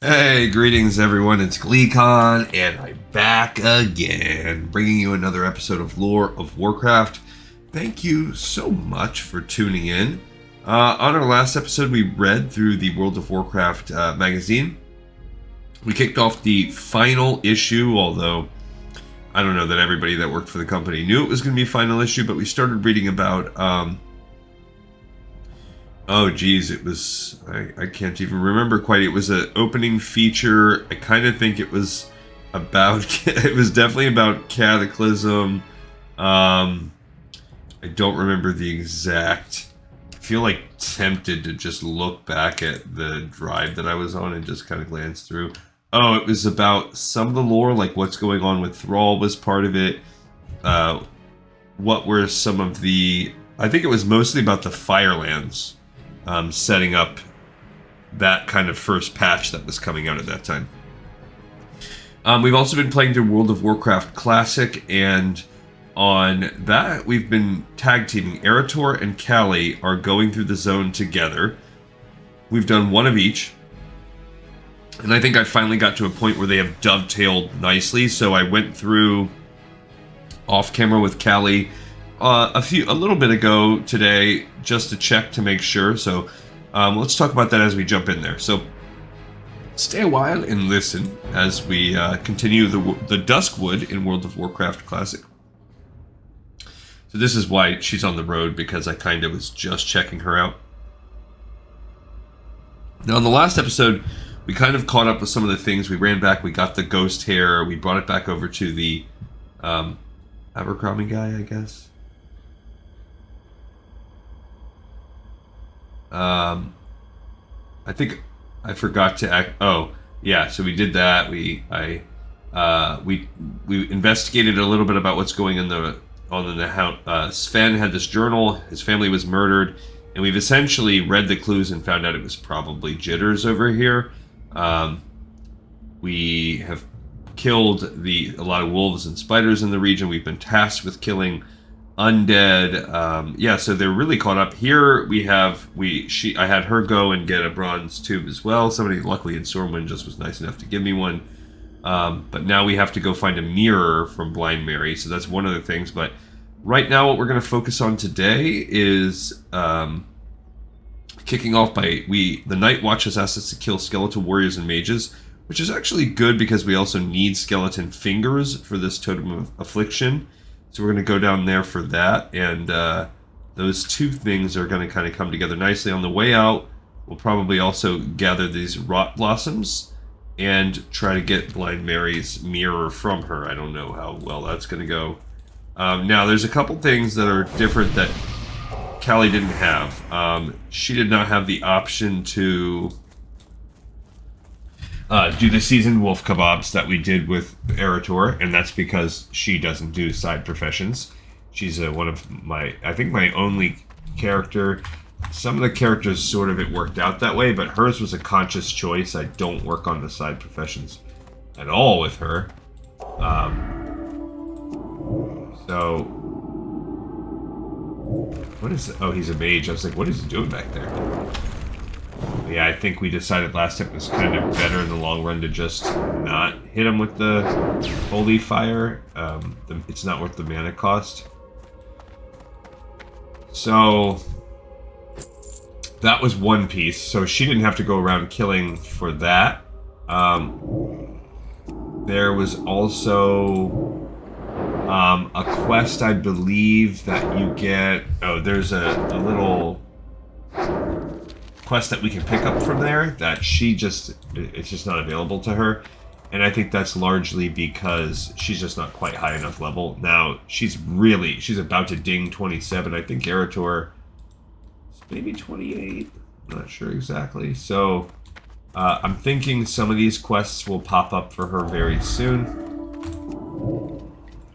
Hey, greetings everyone, it's GleeCon, and I'm back again, bringing you another episode of Lore of Warcraft. Thank you so much for tuning in. On our last episode, we read through the World of Warcraft magazine. We kicked off the final issue, although I don't know that everybody that worked for the company knew it was going to be a final issue, but we started reading about... oh geez, it was, I can't even remember quite. It was an opening feature. I kind of think it was about, it was definitely about Cataclysm. I don't remember the exact, I feel like tempted to just look back at the drive that I was on and just kind of glance through. Oh, it was about some of the lore, like what's going on with Thrall was part of it. What were some of the, I think it was mostly about the Firelands. Setting up that kind of first patch that was coming out at that time. We've also been playing through World of Warcraft Classic, and on that we've been tag teaming. Eretor and Callie are going through the zone together. We've done one of each, and I think I finally got to a point where they have dovetailed nicely, so I went through off camera with Callie a little bit ago today, just to check to make sure. So let's talk about that as we jump in there. So stay a while and listen as we continue the Duskwood in World of Warcraft Classic. So this is why she's on the road, because I kind of was just checking her out. Now in the last episode, we kind of caught up with some of the things. We ran back, we got the ghost hair, we brought it back over to the Abercrombie guy, I guess. I think I forgot to act. Oh, yeah. So we did that. We investigated a little bit about what's going on the house. Sven had this journal. His family was murdered, and we've essentially read the clues and found out it was probably Jitters over here. We have killed a lot of wolves and spiders in the region. We've been tasked with killing undead. Yeah, so they're really caught up. Here I had her go and get a bronze tube as well. Somebody luckily in Stormwind just was nice enough to give me one. But now we have to go find a mirror from Blind Mary, so that's one of the things. But right now what we're going to focus on today is kicking off by the Night Watch has asked us to kill skeleton warriors and mages, which is actually good because we also need skeleton fingers for this totem of affliction. So we're going to go down there for that, and those two things are going to kind of come together nicely. On the way out, we'll probably also gather these rot blossoms and try to get Blind Mary's mirror from her. I don't know how well that's going to go. Now, there's a couple things that are different that Callie didn't have. She did not have the option to do the seasoned wolf kebabs that we did with Eretor, and that's because she doesn't do side professions. She's one of I think my only character. Some of the characters sort of it worked out that way, but hers was a conscious choice. I don't work on the side professions at all with her. So what is it? Oh, he's a mage. I was like, what is he doing back there? Yeah, I think we decided last time it was kind of better in the long run to just not hit him with the holy fire. It's not worth the mana cost. So that was one piece. So she didn't have to go around killing for that. There was also a quest, I believe, that you get. Oh, there's a little quest that we can pick up from there that it's just not available to her, and I think that's largely because she's just not quite high enough level. Now she's about to ding 27. I think Eretor is maybe 28. I'm not sure exactly. So I'm thinking some of these quests will pop up for her very soon.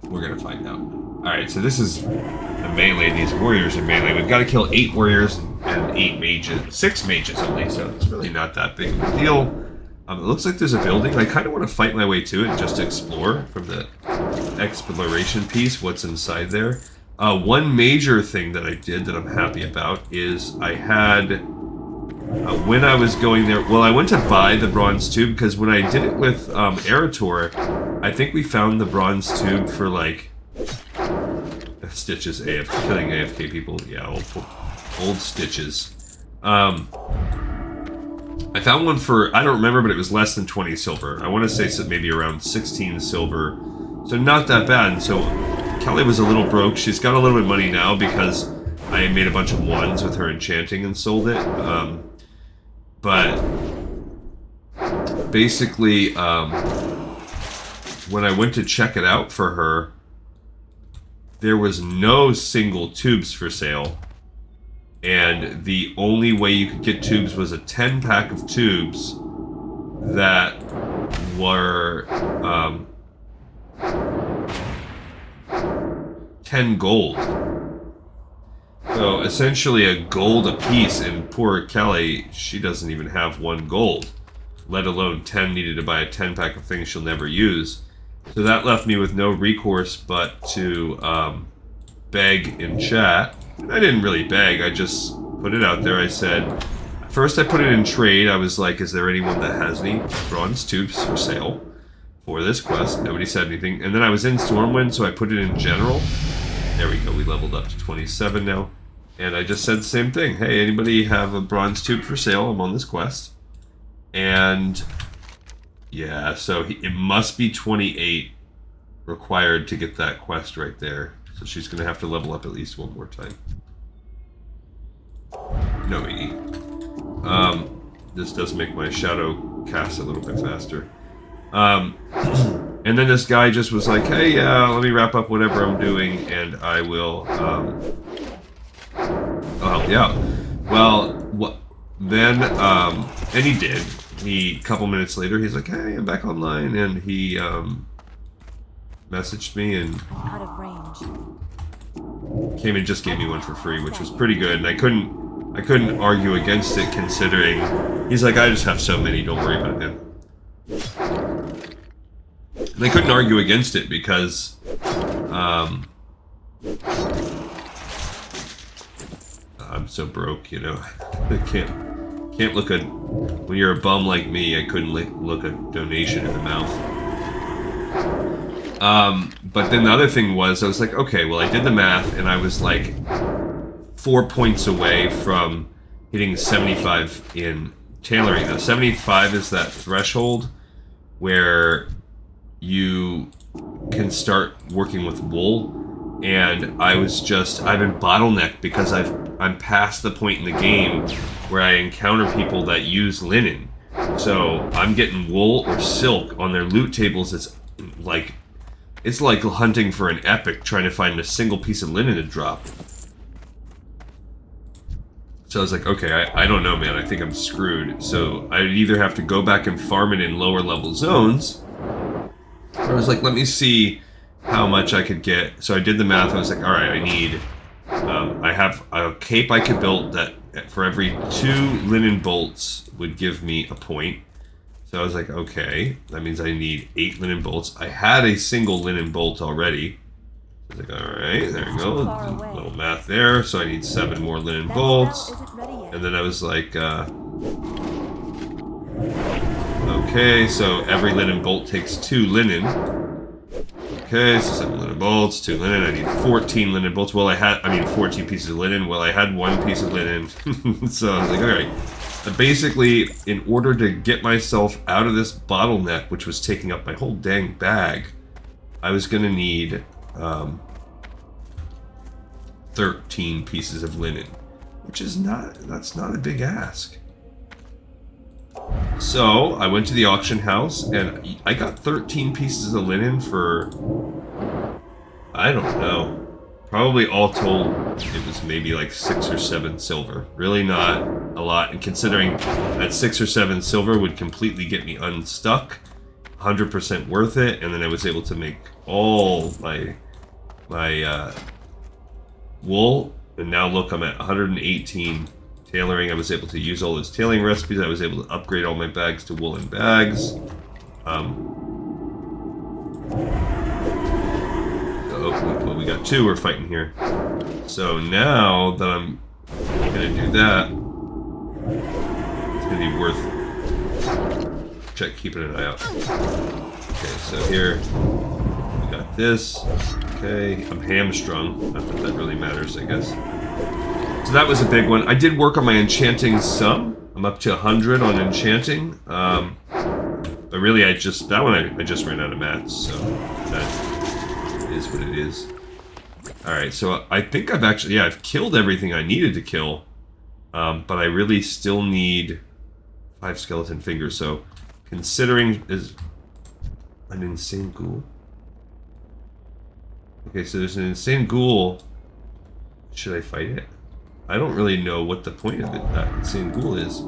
We're gonna find out. Alright, so this is the melee. These warriors are melee. We've got to kill 8 warriors and 8 mages. 6 mages only, so it's really not that big of a deal. It looks like there's a building. I kind of want to fight my way to it just to explore from the exploration piece what's inside there. One major thing that I did that I'm happy about is I had when I was going there, well, I went to buy the bronze tube because when I did it with Erator, I think we found the bronze tube for like Stitches killing AFK people. Yeah, old Stitches. I found one for, I don't remember, but it was less than 20 silver. I want to say maybe around 16 silver. So not that bad. And so Kelly was a little broke. She's got a little bit of money now because I made a bunch of ones with her enchanting and sold it. But basically, when I went to check it out for her, there was no single tubes for sale. And the only way you could get tubes was a 10-pack of tubes that were 10 gold. So essentially a gold a piece, and poor Kelly, she doesn't even have 1 gold, let alone 10 needed to buy a 10-pack of things she'll never use. So that left me with no recourse but to beg in chat. I didn't really beg, I just put it out there. I said, first I put it in trade. I was like, is there anyone that has any bronze tubes for sale for this quest? Nobody said anything. And then I was in Stormwind, so I put it in general. There we go, we leveled up to 27 now. And I just said the same thing. Hey, anybody have a bronze tube for sale? I'm on this quest. And yeah, so it must be 28 required to get that quest right there. So she's going to have to level up at least 1 more time. No biggie. This does make my shadow cast a little bit faster. And then this guy just was like, hey, let me wrap up whatever I'm doing and I will help you out. Well, then, and he did. A couple minutes later, he's like, hey, I'm back online. And he messaged me and out of range. Came and just gave me one for free, which was pretty good. And I couldn't argue against it, considering he's like, I just have so many, don't worry about him. And I couldn't argue against it because I'm so broke, you know. I can't look at, when you're a bum like me, I couldn't look a donation in the mouth. But then the other thing was, I was like, okay, well, I did the math, and I was like 4 points away from hitting 75 in tailoring. Now, 75 is that threshold where you can start working with wool, and I've been bottlenecked because I'm past the point in the game where I encounter people that use linen. So I'm getting wool or silk on their loot tables. It's like hunting for an epic, trying to find a single piece of linen to drop. So I was like, okay, I don't know, man. I think I'm screwed. So I'd either have to go back and farm it in lower level zones, or I was like, let me see how much I could get. So I did the math. I was like, all right, I need, I have a cape I could build that for every 2 linen bolts would give me a point. So I was like, okay, that means I need 8 linen bolts. I had a single linen bolt already. I was like, all right, there we go. Little math there. So I need 7 more linen bolts. And then I was like, okay, so every linen bolt takes 2 linen. Okay, so 7 linen bolts, 2 linen. I need 14 linen bolts. Well, 14 pieces of linen. Well, I had 1 piece of linen. So I was like, all right. Basically, in order to get myself out of this bottleneck, which was taking up my whole dang bag, I was going to need 13 pieces of linen, which is that's not a big ask. So I went to the auction house and I got 13 pieces of linen for, I don't know, probably all told it was maybe like 6 or 7 silver. Really not a lot, and considering that 6 or 7 silver would completely get me unstuck, 100% worth it. And then I was able to make all my wool, and now look, I'm at 118 tailoring. I was able to use all those tailoring recipes. I was able to upgrade all my bags to woolen bags. Well, we got 2 we're fighting here. So now that I'm gonna do that, be worth keeping an eye out. Okay, so here we got this. Okay, I'm hamstrung. Not that that really matters, I guess. So that was a big one. I did work on my enchanting some. I'm up to 100 on enchanting. But really, I just ran out of mats, so that is what it is. All right, so I think I've killed everything I needed to kill, but I really still need 5 skeleton fingers. So, considering is an insane ghoul. Okay, so there's an insane ghoul. Should I fight it? I don't really know what the point of it. That insane ghoul is.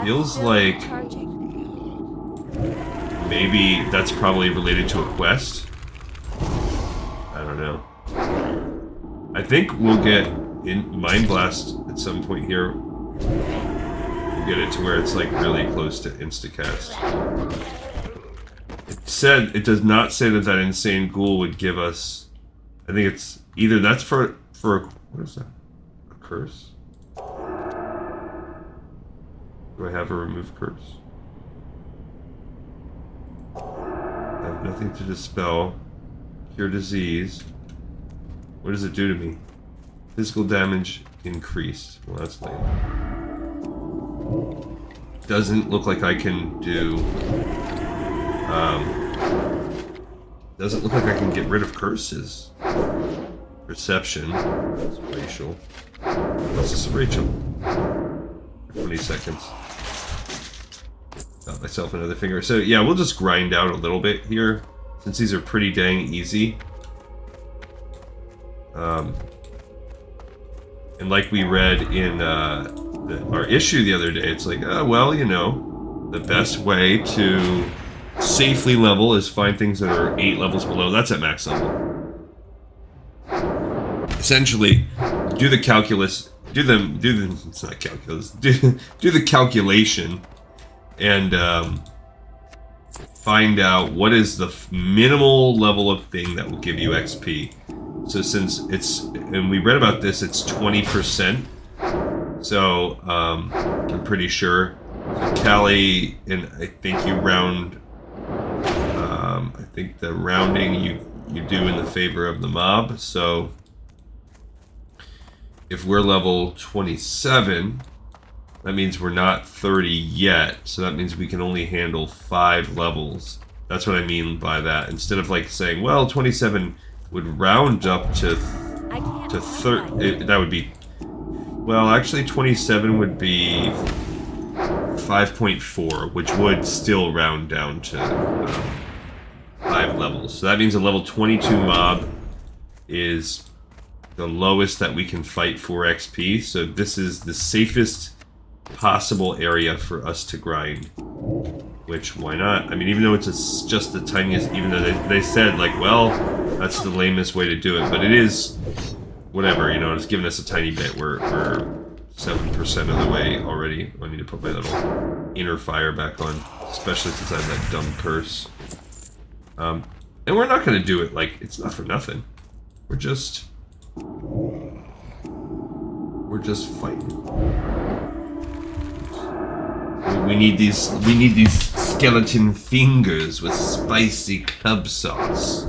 Feels like maybe that's probably related to a quest. I don't know. I think we'll get in Mind Blast at some point here. We'll get it to where it's like really close to instacast. It does not say that that insane ghoul would give us. I think it's either that's for what is that? A curse? Do I have a remove curse? I have nothing to dispel. Cure disease. What does it do to me? Physical damage increased. Well, that's lame. Doesn't look like I can do. Doesn't look like I can get rid of curses. Perception. It's racial. What's this, Rachel? 20 seconds. Got myself another finger. So yeah, we'll just grind out a little bit here, since these are pretty dang easy. And like we read in our issue the other day, it's like, well, you know, the best way to safely level is find things that are 8 levels below. That's at max level. Essentially, do the calculus, it's not calculus, do the calculation, and find out what is the minimal level of thing that will give you XP. So since and we read about this, it's 20%. So I'm pretty sure. So Callie, and I think you round. I think the rounding you do in the favor of the mob. So if we're level 27, that means we're not 30 yet. So that means we can only handle 5 levels. That's what I mean by that. Instead of like saying, well, 27 would round up to 30. That would be, well, actually 27 would be 5.4, which would still round down to 5 levels. So that means a level 22 mob is the lowest that we can fight for XP. So this is the safest possible area for us to grind. Which, why not? I mean, even though it's just the tiniest, even though they said, like, well, that's the lamest way to do it. But it is, whatever, you know, it's giving us a tiny bit. We're 7% of the way already. I need to put my little inner fire back on, especially since I have that dumb curse. And we're not going to do it, like, it's not for nothing. We're just fighting. We need these skeleton fingers with spicy club sauce.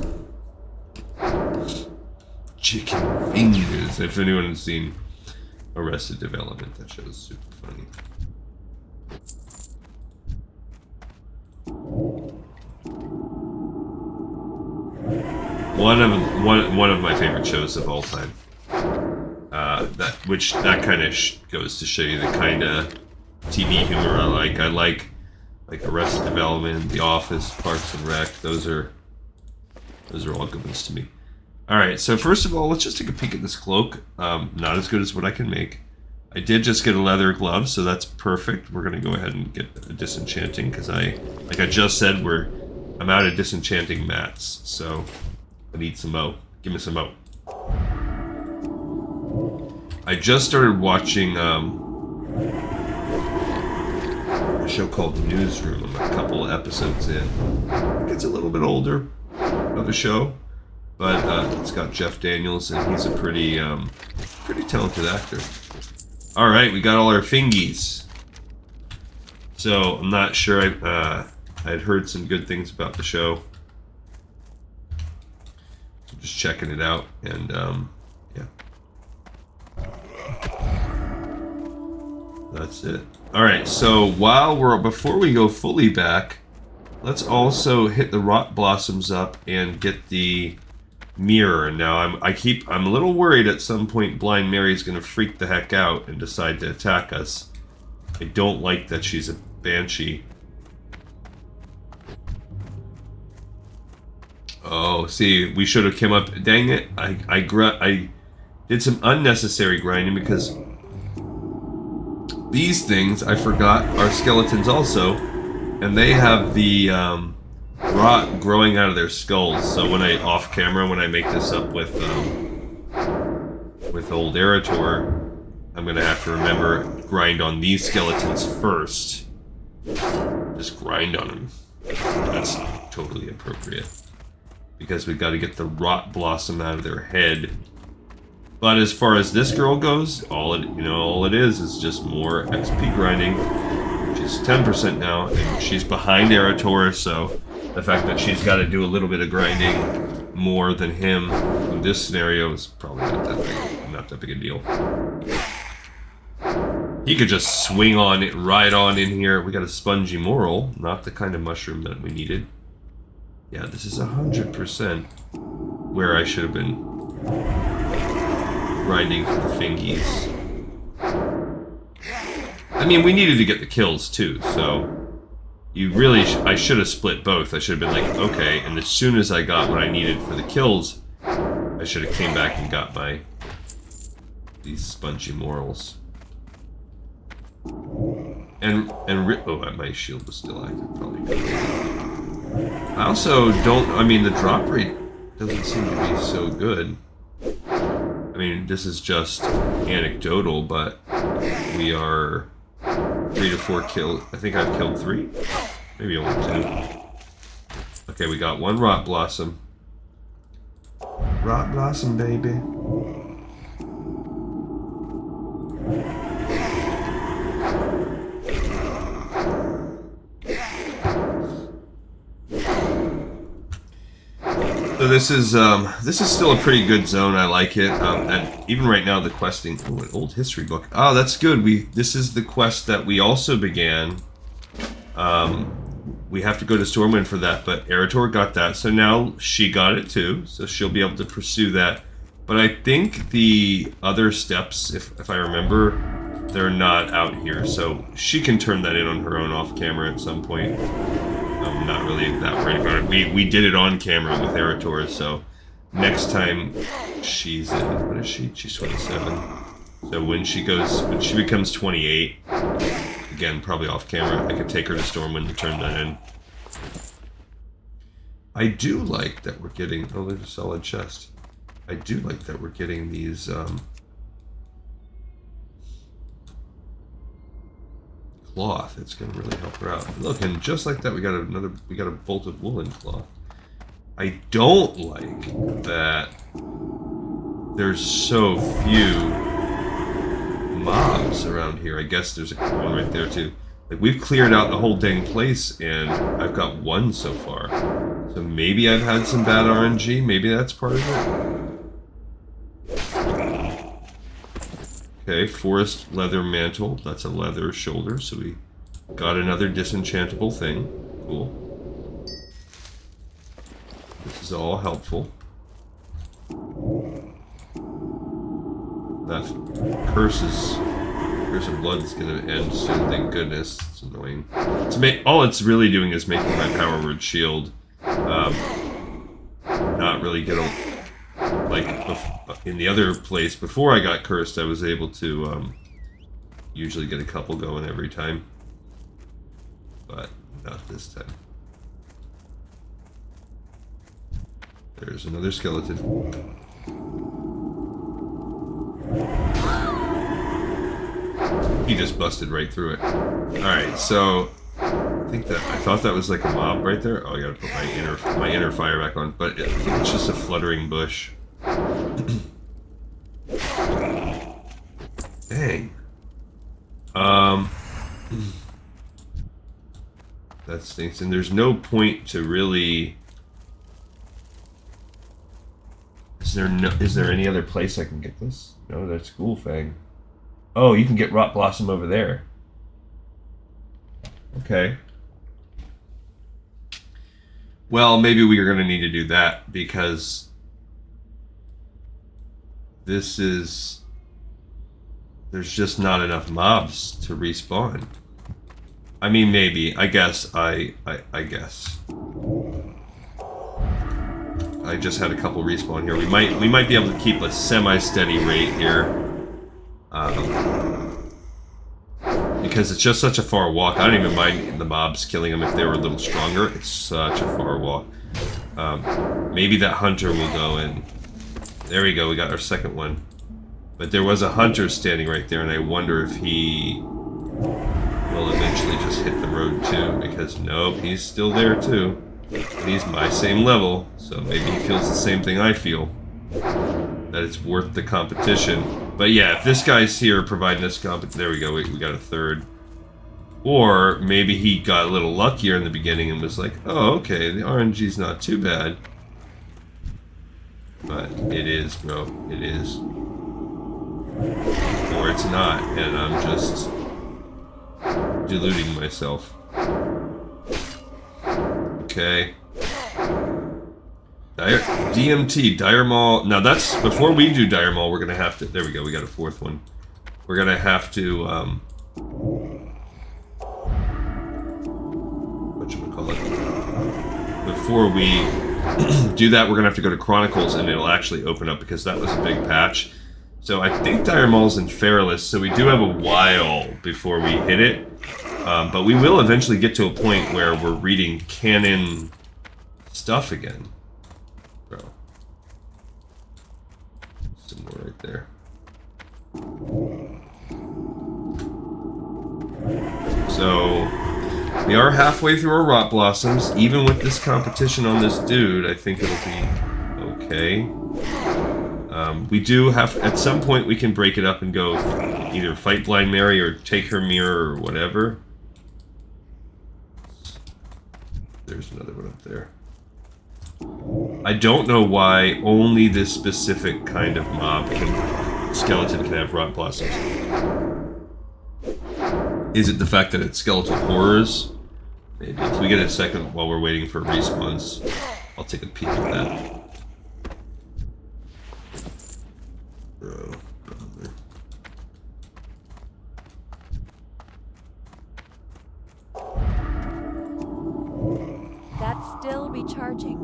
Chicken fingers. If anyone has seen Arrested Development, that show is super funny. One of my favorite shows of all time. That kind of goes to show you the kind of TV humor I like. I like Arrested Development, The Office, Parks and Rec. Those are all good ones to me. All right, so first of all, let's just take a peek at this cloak. Not as good as what I can make. I did just get a leather glove, so that's perfect. We're gonna go ahead and get a disenchanting because like I just said, I'm out of disenchanting mats, so I need some mo. Give me some mo. I just started watching a show called Newsroom. I'm a couple episodes in. It's a little bit older of a show, but it's got Jeff Daniels, and he's a pretty talented actor. All right, we got all our fingies. So I'm not sure. I'd heard some good things about the show. Just checking it out, and yeah, that's it. All right. So before we go fully back, let's also hit the rot blossoms up and get the mirror. Now I'm a little worried at some point Blind Mary's gonna freak the heck out and decide to attack us. I don't like that she's a banshee. Oh, see, we should have come up. Dang it! I did some unnecessary grinding because these things I forgot are skeletons also, and they have the rot growing out of their skulls. So when off camera, when I make this up with old Erator, I'm gonna have to remember grind on these skeletons first. Just grind on them. That's totally appropriate because we've got to get the rot blossom out of their head. But as far as this girl goes, all it is just more XP grinding. She's 10% now, and she's behind Erator, so the fact that she's got to do a little bit of grinding more than him in this scenario is probably not that big a deal. He could just swing on it right on in here. We got a spongy moral, not the kind of mushroom that we needed. Yeah, this is 100% where I should have been grinding for the fingies. I mean, we needed to get the kills too, so I should have split both. I should have been like, okay, and as soon as I got what I needed for the kills, I should have came back and got these spongy morals. My shield was still active, probably. I also the drop rate doesn't seem to be so good. I mean, this is just anecdotal, but we are 3 to 4 kills. I think I've killed 3, maybe only 2. Okay, we got 1 rot blossom. Rot blossom, baby. So this is still a pretty good zone. I like it. And even right now, the questing. Oh, an old history book. Oh, that's good. This is the quest that we also began. We have to go to Stormwind for that, but Erator got that, so now she got it too. So she'll be able to pursue that. But I think the other steps, if I remember, they're not out here. So she can turn that in on her own off camera at some point. I'm not really that worried about it. We did it on camera with Erator, so next time she's in, what is she? She's 27. So when she becomes 28, again, probably off camera, I could take her to Stormwind and turn that in. I do like that we're getting, oh, there's a solid chest. I do like that we're getting these, cloth. It's going to really help her out. Look, and just like that, we got a bolted woolen cloth. I don't like that there's so few mobs around here. I guess there's one right there too. Like, we've cleared out the whole dang place, and I've got 1 so far. So maybe I've had some bad RNG. Maybe that's part of it. Okay, forest leather mantle. That's a leather shoulder, so we got another disenchantable thing. Cool. This is all helpful. That curse of blood is going to end soon, thank goodness. It's annoying. All it's really doing is making my power word shield not really get in the other place. Before I got cursed, I was able to usually get a couple going every time, but not this time. There's another skeleton. He just busted right through it. Alright, so I thought that was like a mob right there. Oh, I gotta put my inner fire back on, but I think it's just a fluttering bush. Dang. That stinks. And there's no point to really... Is there any other place I can get this? No, that's Ghoul Fang. Oh, you can get Rot Blossom over there. Okay. Well, maybe we are going to need to do that because this is... There's just not enough mobs to respawn. I mean, maybe. I guess. I guess. I just had a couple respawn here. We might be able to keep a semi-steady rate here. Because it's just such a far walk. I don't even mind the mobs killing them if they were a little stronger. It's such a far walk. Maybe that hunter will go in. There we go. We got our second one. But there was a hunter standing right there, and I wonder if he will eventually just hit the road too. Because nope, he's still there too. He's my same level, so maybe he feels the same thing I feel. That it's worth the competition. But yeah, if this guy's here providing us competition... There we go, we got a third. Or maybe he got a little luckier in the beginning and was like, oh, okay, the RNG's not too bad. But it is, bro. It is. Or it's not, and I'm just deluding myself. Okay. DMT, Dire Maul. Now that's, before we do Dire Maul, we're gonna have to, there we go, we got a fourth one. We're gonna have to, whatchamacallit? Before we do that, we're gonna have to go to Chronicles and it'll actually open up because that was a big patch. So I think Dire Maul's in Feralus, so we do have a while before we hit it. But we will eventually get to a point where we're reading canon stuff again. Bro. Some more right there. So, we are halfway through our Rot Blossoms. Even with this competition on this dude, I think it'll be okay. We do have, at some point we can break it up and go either fight Blind Mary or take her mirror or whatever. There's another one up there. I don't know why only this specific kind of mob skeleton can have Rot Blossoms. Is it the fact that it's skeletal horrors? Maybe. If we get a second while we're waiting for respawns, I'll take a peek at that. Bro, bummer. That's still recharging.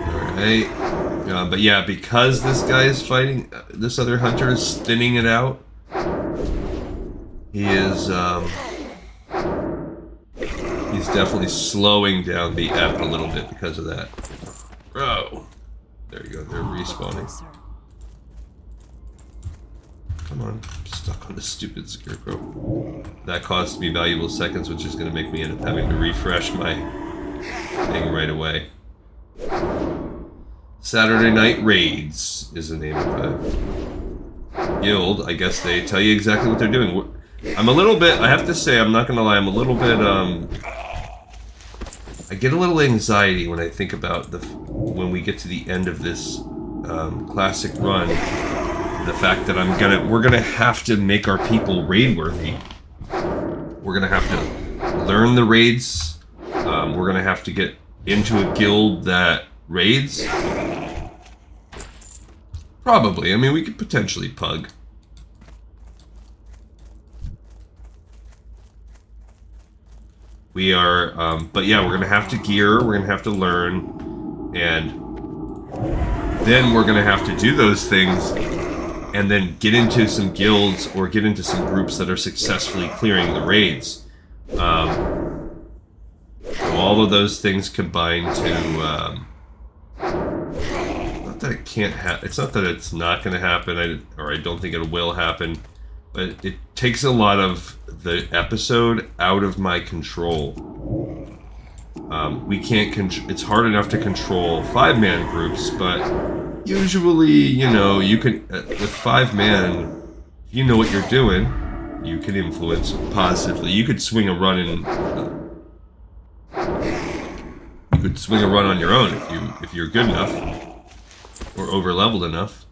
Alright. But yeah, because this guy is fighting, this other hunter is thinning it out. He is, he's definitely slowing down the ep a little bit because of that. Bro. There you go, they're respawning. Come on, I'm stuck on this stupid scarecrow. That cost me valuable seconds, which is going to make me end up having to refresh my thing right away. Saturday Night Raids is the name of a guild. I guess they tell you exactly what they're doing. I'm a little bit, I have to say, I'm not going to lie, I'm a little bit, I get a little anxiety when I think about when we get to the end of this classic run. The fact that we're gonna have to make our people raid worthy. We're gonna have to learn the raids. We're gonna have to get into a guild that raids. Probably. I mean, we could potentially pug. We are, but yeah, we're gonna have to gear. We're gonna have to learn, and then we're gonna have to do those things. And then get into some guilds or get into some groups that are successfully clearing the raids. So all of those things combine to, not that it can't happen, it's not that it's not going to happen, or I don't think it will happen, but it takes a lot of the episode out of my control. We can't, it's hard enough to control 5-man groups, but usually, you know, you can, with 5-man, you know what you're doing. You can influence positively. You could swing a run in. You could swing a run on your own if you're good enough or over leveled enough.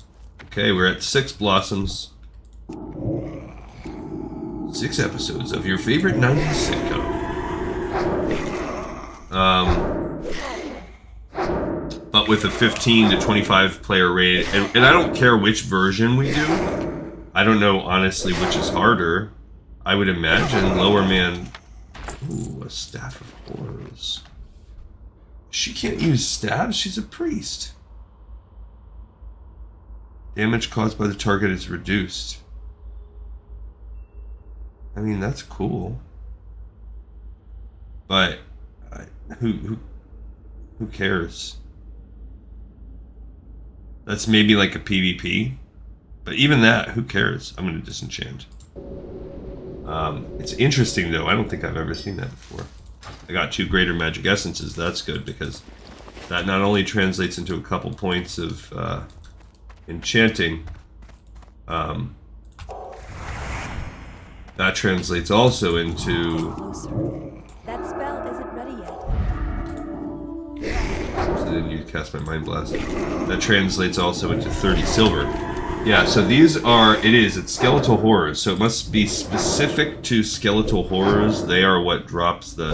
Okay, we're at 6 blossoms. 6 episodes of your favorite 90s sitcom. But with a 15 to 25 player raid, and I don't care which version we do. I don't know, honestly, which is harder. I would imagine Lower Man... Ooh, a Staff of Horrors. She can't use stabs, she's a priest. Damage caused by the target is reduced. I mean, that's cool. But, who cares? That's maybe like a PvP. But even that, who cares? I'm going to disenchant. It's interesting, though. I don't think I've ever seen that before. I got 2 greater magic essences. That's good, because that not only translates into a couple points of enchanting, that translates also into... That spell isn't ready yet. So then you cast my Mind Blast. That translates also into 30 silver. Yeah, so these are, it's skeletal horrors, so it must be specific to skeletal horrors. They are what drops the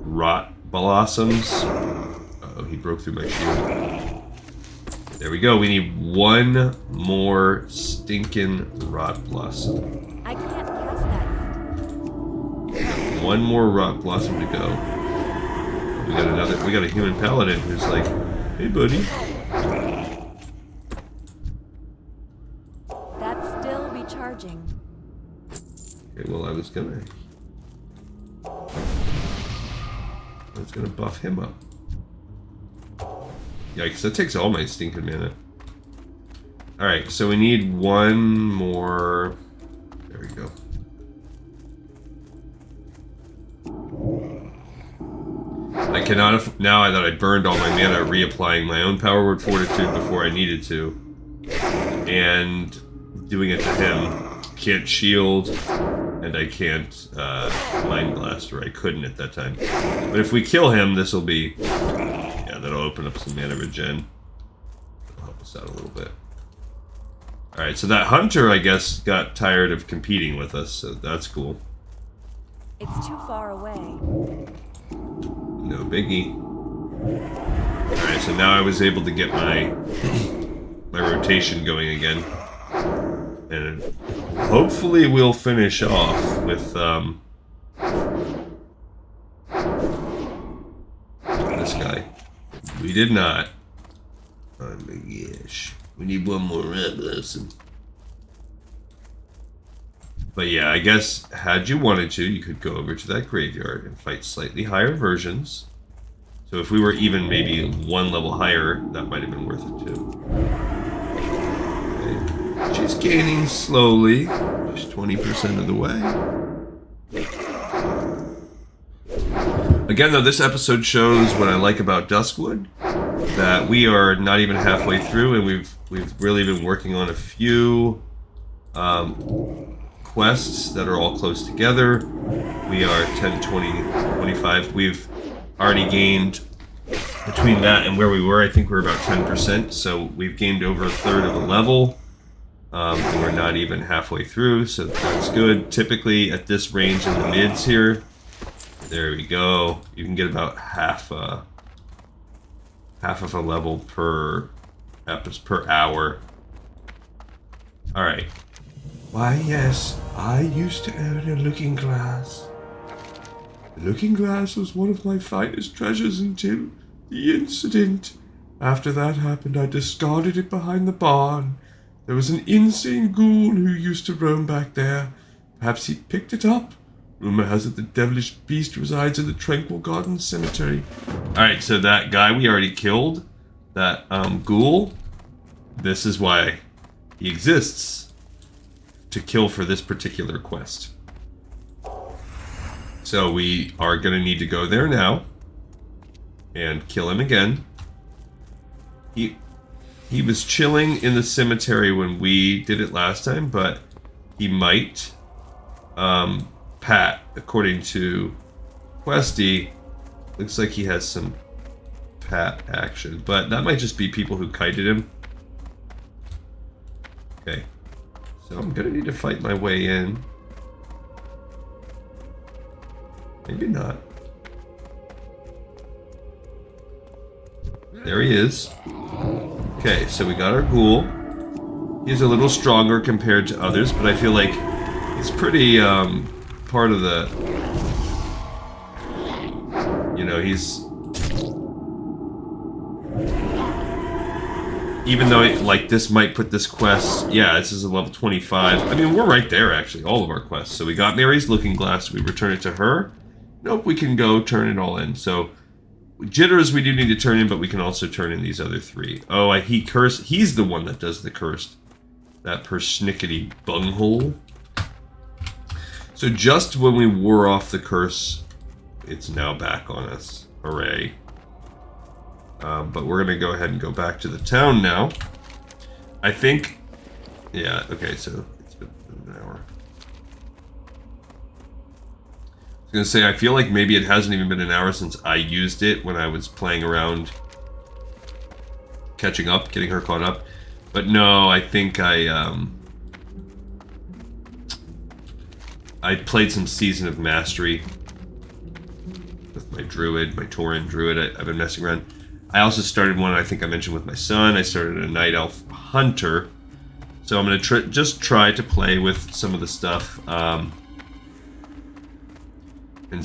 rot blossoms. Uh-oh, he broke through my shield. There we go, we need 1 more stinking rot blossom. I can't cast that yet. 1 more rot blossom to go. We got a human paladin who's like, hey buddy. Recharging. Okay, well I was gonna buff him up. Yikes, that takes all my stinking mana. Alright, so we need 1 more. There we go. I cannot now that I burned all my mana reapplying my own Power Word Fortitude before I needed to. And doing it to him. Can't shield, and I can't Mind Blast, or I couldn't at that time. But if we kill him, this will be... Yeah, that'll open up some mana regen. That'll help us out a little bit. Alright, so that hunter, I guess, got tired of competing with us, so that's cool. It's too far away. No biggie. Alright, so now I was able to get my rotation going again. And hopefully we'll finish off with this guy. We did not. Oh my gosh. We need 1 more red blossom. But yeah, I guess had you wanted to, you could go over to that graveyard and fight slightly higher versions. So if we were even maybe 1 level higher, that might have been worth it too. She's gaining slowly, just 20% of the way. Again, though, this episode shows what I like about Duskwood, that we are not even halfway through, and we've really been working on a few quests that are all close together. We are 10, 20, 25. We've already gained, between that and where we were, I think we're about 10%, so we've gained over 1/3 of a level. And we're not even halfway through, so that's good. Typically, at this range in the mids here, there we go. You can get about half of a level per hour. All right. Why, yes, I used to own a looking glass. The looking glass was one of my finest treasures until the incident. After that happened, I discarded it behind the barn. There was an insane ghoul who used to roam back there. Perhaps he picked it up. Rumor has it the devilish beast resides in the Tranquil Garden Cemetery. Alright, so that guy we already killed, that ghoul, this is why he exists. To kill for this particular quest. So we are going to need to go there now. And kill him again. He was chilling in the cemetery when we did it last time, but he might Pat, according to Questy, looks like he has some Pat action, but that might just be people who kited him. Okay, so I'm gonna need to fight my way in. Maybe not. There he is. Okay, so we got our ghoul. He's a little stronger compared to others, but I feel like he's pretty part of the... You know, he's... Even though, like, this might put this quest... Yeah, this is a level 25. I mean, we're right there, actually, all of our quests. So we got Mary's Looking Glass. We return it to her. Nope, we can go turn it all in. So, Jitters we do need to turn in, but we can also turn in these other 3. Oh, he cursed. He's the one that does the cursed. That persnickety bunghole. So just when we wore off the curse, it's now back on us. Hooray. But we're going to go ahead and go back to the town now. I think... Yeah, okay, so it's been an hour. I was going to say, I feel like maybe it hasn't even been an hour since I used it when I was playing around catching up, getting her caught up. But no, I think I played some Season of Mastery with my druid, my Tauren druid. I've been messing around. I also started one I think I mentioned with my son. I started a Night Elf Hunter. So I'm going to just try to play with some of the stuff and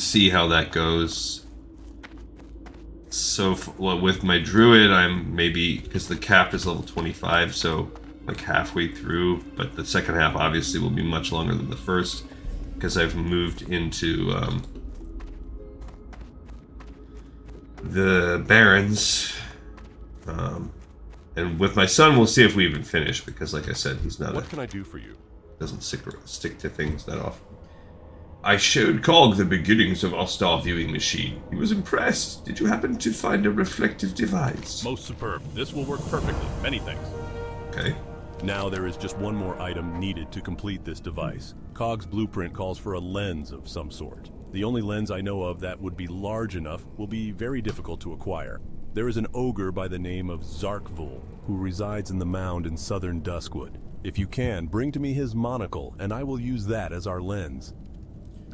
see how that goes. So well, with my druid, I'm maybe, because the cap is level 25, so like halfway through, but the second half obviously will be much longer than the first, because I've moved into the Barrens. And with my son, we'll see if we even finish, because like I said, he's not What can I do for you? Doesn't stick to things that often. I showed Cog the beginnings of our star viewing machine. He was impressed. Did you happen to find a reflective device? Most superb. This will work perfectly. Many thanks. Okay. Now there is just one more item needed to complete this device. Cog's blueprint calls for a lens of some sort. The only lens I know of that would be large enough will be very difficult to acquire. There is an ogre by the name of Zarkvul who resides in the mound in southern Duskwood. If you can, bring to me his monocle, and I will use that as our lens.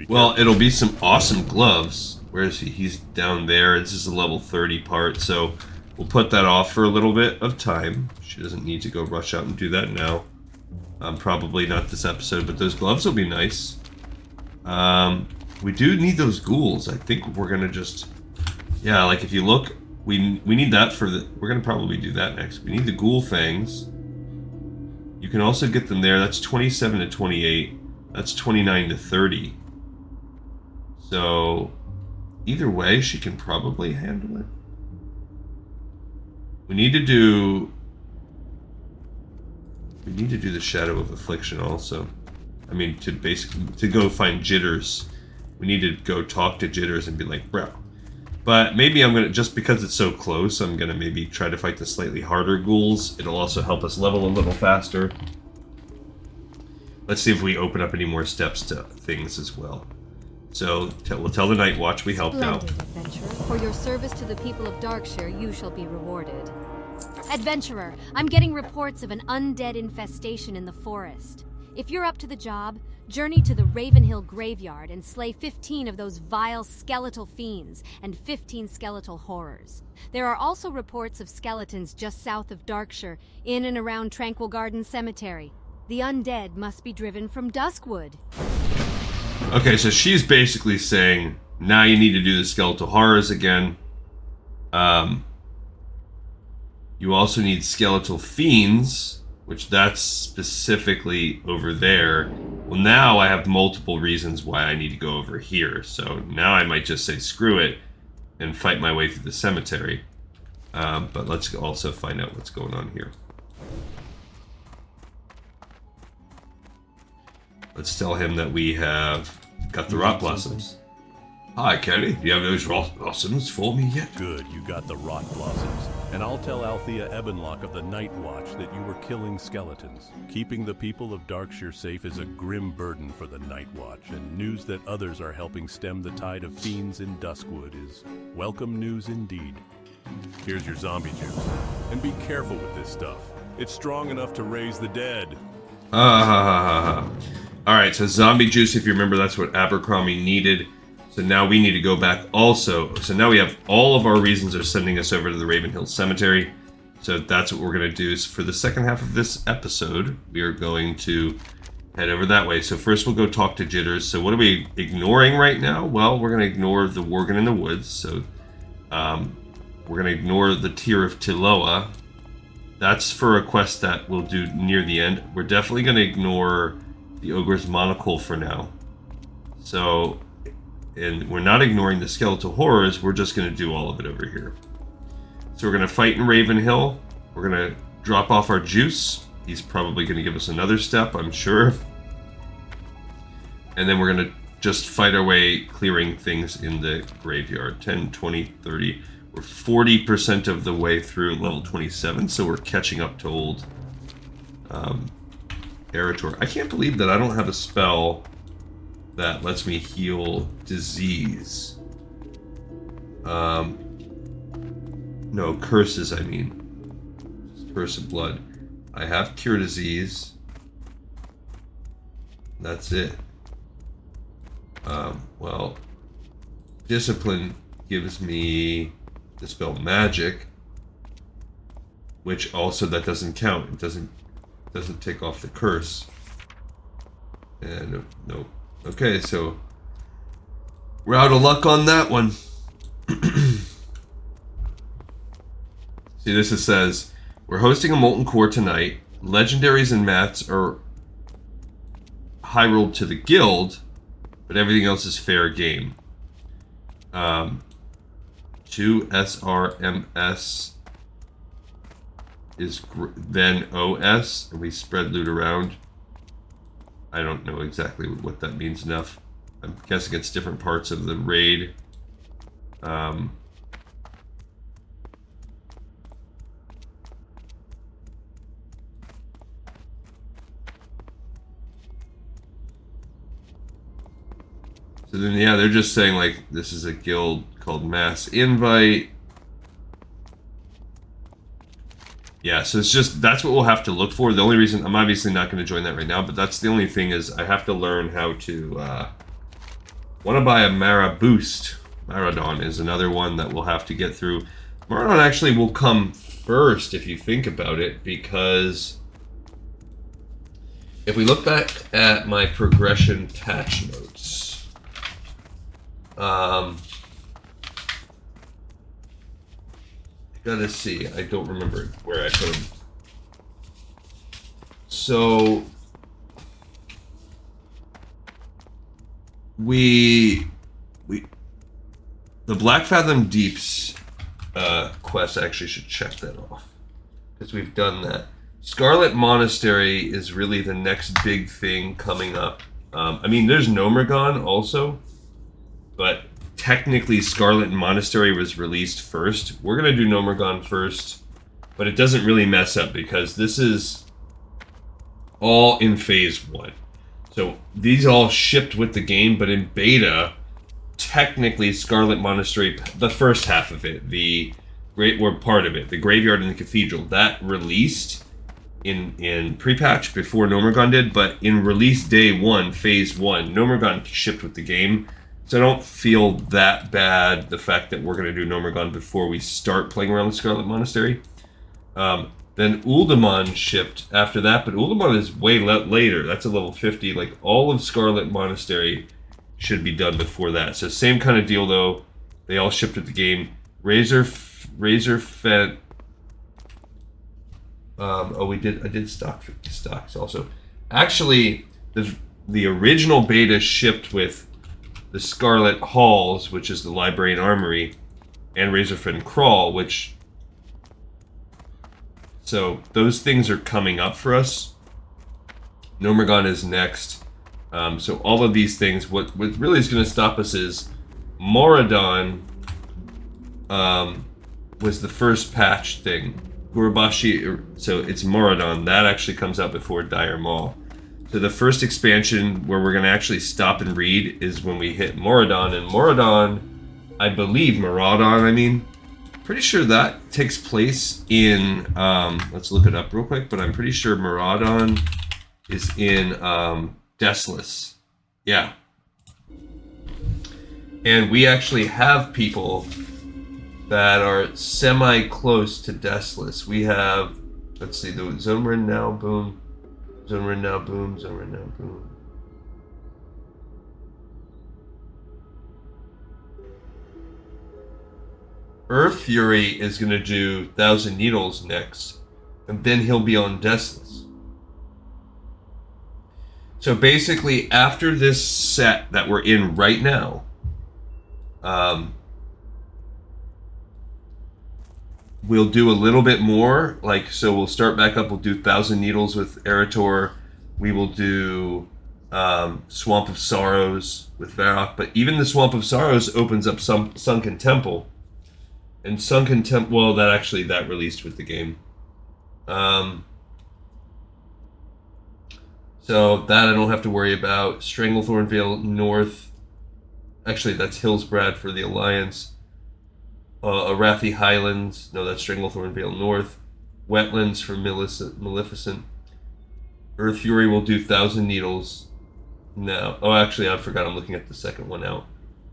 Well, it'll be some awesome gloves. Where is he? He's down there. This is a level 30 part, so we'll put that off for a little bit of time. She doesn't need to go rush out and do that now. Probably not this episode, but those gloves will be nice. We do need those ghouls. I think we're gonna just... Yeah, like if you look, we need that for the... We're gonna probably do that next. We need the ghoul fangs. You can also get them there. That's 27 to 28. That's 29 to 30. So, either way, she can probably handle it. We need to do the Shadow of Affliction also. I mean, to go find Jitters, we need to go talk to Jitters and be like, bro. But maybe I'm gonna, just because it's so close, I'm gonna maybe try to fight the slightly harder ghouls. It'll also help us level a little faster. Let's see if we open up any more steps to things as well. So, we'll tell the Night Watch we helped out. Splendid, adventurer. For your service to the people of Darkshire, you shall be rewarded. Adventurer, I'm getting reports of an undead infestation in the forest. If you're up to the job, journey to the Ravenhill graveyard and slay 15 of those vile skeletal fiends and 15 skeletal horrors. There are also reports of skeletons just south of Darkshire, in and around Tranquil Garden Cemetery. The undead must be driven from Duskwood. Okay, so she's basically saying, now you need to do the skeletal horrors again. You also need skeletal fiends, which that's specifically over there. Well, now I have multiple reasons why I need to go over here. So now I might just say screw it and fight my way through the cemetery. But let's also find out what's going on here. Let's tell him that we have got the rot blossoms. Hi, Kelly. Do you have those rot blossoms for me yet? Good, you got the rot blossoms. And I'll tell Althea Ebenlock of the Night Watch that you were killing skeletons. Keeping the people of Darkshire safe is a grim burden for the Night Watch, and news that others are helping stem the tide of fiends in Duskwood is welcome news indeed. Here's your zombie juice. And be careful with this stuff. It's strong enough to raise the dead. Alright, so zombie juice, if you remember, that's what Abercrombie needed. So now we need to go back also. So now we have all of our reasons are sending us over to the Ravenhill Cemetery. So that's what we're going to do. So for the second half of this episode, we are going to head over that way. So first we'll go talk to Jitters. So what are we ignoring right now? Well, we're going to ignore the Worgen in the Woods. So we're going to ignore the Tear of Tiloa. That's for a quest that we'll do near the end. We're definitely going to ignore the Ogre's Monocle for now. So... and we're not ignoring the skeletal horrors, we're just going to do all of it over here. So we're going to fight in Ravenhill. We're going to drop off our juice. He's probably going to give us another step, I'm sure. And then we're going to just fight our way clearing things in the graveyard. 10, 20, 30. We're 40% of the way through level 27, so we're catching up to old Eritor. I can't believe that I don't have a spell that lets me heal disease. No, curses, I mean. Curse of blood. I have cure disease. That's it. Well, discipline gives me dispel magic, which also that doesn't count. It doesn't take off the curse. And no. Okay, so we're out of luck on that one. See, this says, we're hosting a Molten Core tonight. Legendaries and mats are high rolled to the guild, but everything else is fair game. 2 SRMS is then OS, and we spread loot around. I don't know exactly what that means enough. I'm guessing it's different parts of the raid. So then, yeah, they're just saying, like, this is a guild called Mass Invite. Yeah, so it's just, that's what we'll have to look for. The only reason, I'm obviously not going to join that right now, but that's the only thing is I have to learn how to, want to buy a Mara Boost. Maradon is another one that we'll have to get through. Maradon actually will come first if you think about it, because if we look back at my progression patch notes, gotta see, I don't remember where I put them. So the Black Fathom Deeps quest, I actually should check that off, because we've done that. Scarlet Monastery is really the next big thing coming up. I mean, there's Nomergon also, but technically Scarlet Monastery was released first. We're going to do Nomergon first, but it doesn't really mess up because this is all in phase 1. So these all shipped with the game, but in beta, technically Scarlet Monastery, the first half of it, the part of it, the graveyard and the cathedral, that released in pre-patch before Nomergon did, but in release day 1, phase 1, Nomergon shipped with the game. So I don't feel that bad, the fact that we're going to do Nomergon before we start playing around with Scarlet Monastery. Then Uldaman shipped after that, but Uldaman is way later. That's a level 50. Like, all of Scarlet Monastery should be done before that. So same kind of deal, though. They all shipped with the game. Razor Fent. I did stock 50 stocks also. Actually, the original beta shipped with the Scarlet Halls, which is the Library and Armory, and Razorfen Crawl, which... So, those things are coming up for us. Nomergon is next. So, all of these things, what really is going to stop us is Moradon, was the first patch thing. Gurubashi, so it's Moradon. That actually comes out before Dire Maul. So the first expansion where we're going to actually stop and read is when we hit Moradon. And Moradon, I believe, pretty sure that takes place in, let's look it up real quick, but I'm pretty sure Moradon is in Deathless. Yeah. And we actually have people that are semi-close to Deathless. We have, let's see, the Zonrin now, boom. Zonrin now, boom. Zonrin now, boom. Earth Fury is going to do Thousand Needles next, and then he'll be on Deathless. So basically, after this set that we're in right now, we'll do a little bit more, so we'll start back up, we'll do Thousand Needles with Eretor, we will do Swamp of Sorrows with Varrock, but even the Swamp of Sorrows opens up some Sunken Temple, and Sunken Temple, well, that released with the game. So that I don't have to worry about. Stranglethorn Vale North, actually that's Hillsbrad for the Alliance. Arathi Highlands, no, that's Stranglethorn Vale North. Wetlands for Maleficent. Earth Fury will do Thousand Needles now. Oh, actually, I forgot, I'm looking at the second one out.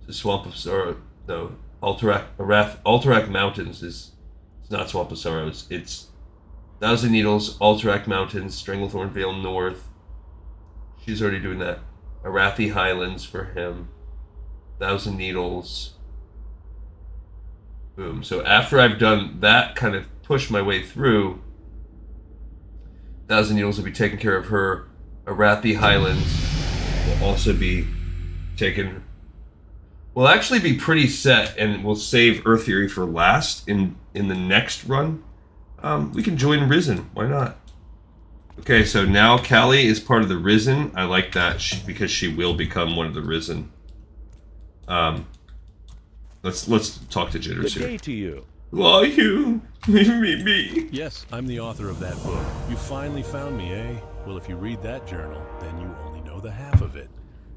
So Swamp of Sorrow, no, Alterac Mountains is, it's not Swamp of Sorrows, it's Thousand Needles, Alterac Mountains, Stranglethorn Vale North. She's already doing that. Arathi Highlands for him. Thousand Needles. Boom. So after I've done that, kind of push my way through, Thousand Needles will be taking care of her. Arathi Highlands will also be taken. Will actually be pretty set, and we'll save Earth Fury for last in the next run. We can join Risen. Why not? Okay, so now Callie is part of the Risen. I like that because she will become one of the Risen. Let's talk to Jitters here. Good day to you. Who are you? Me. Yes, I'm the author of that book. You finally found me, eh? Well, if you read that journal, then you only know the half of it.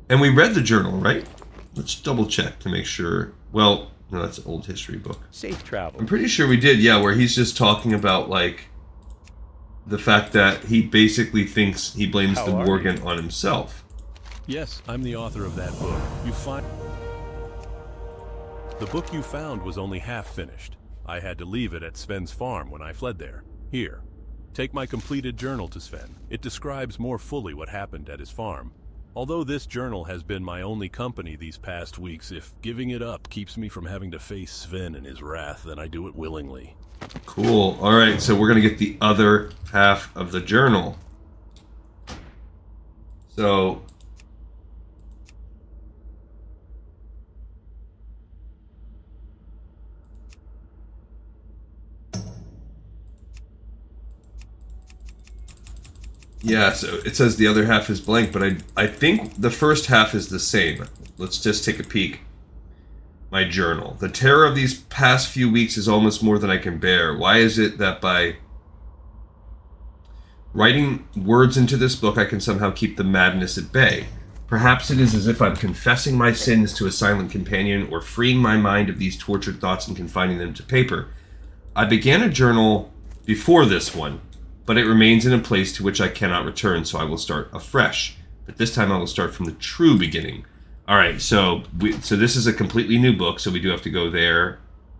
And we read the journal, right? Let's double check to make sure. Well, no, that's an old history book. Safe travel. I'm pretty sure we did, yeah, where he's just talking about, the fact that he basically thinks he blames the Worgen on himself. Yes, I'm the author of that book. The book you found was only half finished. I had to leave it at Sven's farm when I fled there. Here, take my completed journal to Sven. It describes more fully what happened at his farm. Although this journal has been my only company these past weeks, if giving it up keeps me from having to face Sven and his wrath, then I do it willingly. Cool. Alright, so we're going to get the other half of the journal. So... yeah, so it says the other half is blank, but I think the first half is the same. Let's just take a peek. My journal. The terror of these past few weeks is almost more than I can bear. Why is it that by writing words into this book I can somehow keep the madness at bay? Perhaps it is as if I'm confessing my sins to a silent companion or freeing my mind of these tortured thoughts and confining them to paper. I began a journal before this one, but it remains in a place to which I cannot return, so I will start afresh. But this time I will start from the true beginning. Alright, so this is a completely new book, so we do have to go there.